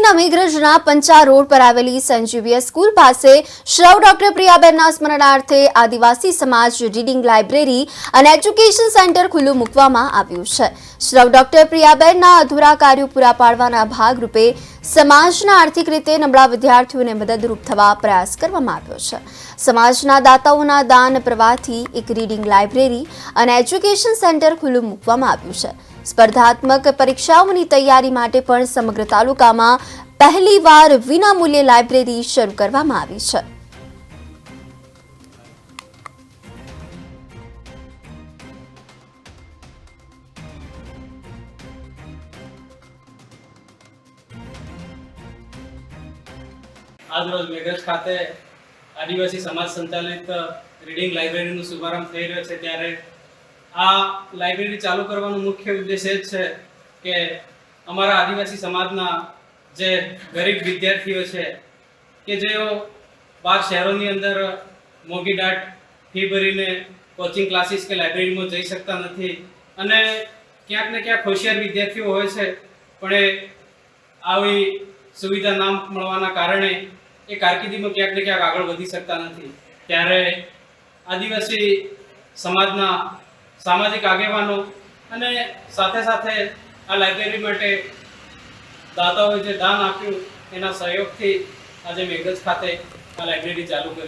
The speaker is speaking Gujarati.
શહેરના મેઘરજના પંચા રોડ પર આવેલી સંજીવીય સ્કૂલ પાસે શ્રવ ડોક્ટર પ્રિયાબેનના સ્મરણાર્થે આદિવાસી સમાજ રીડિંગ લાઇબ્રેરી અને એજ્યુકેશન સેન્ટર ખુલ્લું મૂકવામાં આવ્યું છે। શ્રવ ડોક્ટર પ્રિયાબેનના અધૂરા કાર્યો પૂરા પાડવાના ભાગરૂપે સમાજના આર્થિક રીતે નબળા વિદ્યાર્થીઓને મદદરૂપ થવા પ્રયાસ કરવામાં આવ્યો છે। સમાજના દાતાઓના દાન પ્રવાહથી એક રીડિંગ લાઇબ્રેરી અને એજ્યુકેશન સેન્ટર ખુલ્લું મૂકવામાં આવ્યું છે। સ્પર્ધાત્મક પરીક્ષાઓની તૈયારી માટે પણ સમગ્ર તાલુકામાં પહેલીવાર વિનામૂલ્યે લાઇબ્રેરી શરૂ કરવામાં આવી છે। આજરોજ મેઘરજ ખાતે આદિવાસી સમાજ સંચાલિત રીડિંગ લાઇબ્રેરીનો શુભારંભ થઈ રહ્યો છે। ત્યારે આ લાઇબ્રેરી ચાલુ કરવાનો મુખ્ય ઉદ્દેશ એ છે કે અમારા આદિવાસી સમાજના જે ગરીબ વિદ્યાર્થીઓ છે કે જેઓ બહાર શહેરોની અંદર મોંઘી દાટ ફી ભરીને કોચિંગ ક્લાસીસ કે લાઇબ્રેરીમાં જઈ શકતા નથી અને ક્યાંક ને ક્યાંક હોશિયાર વિદ્યાર્થીઓ હોય છે પણ એ આવી સુવિધા ના મળવાના કારણે એ કારકિર્દીમાં ક્યાંક ને ક્યાંક આગળ વધી શકતા નથી। ત્યારે આદિવાસી સમાજના સામાજિક આગેવાનો અને સાથે સાથે આ લાઇબ્રેરી માટે દાતાઓએ જે દાન આપ્યું એના સહયોગથી આજે મેઘરજ ખાતે આ લાઇબ્રેરી ચાલુ કરી।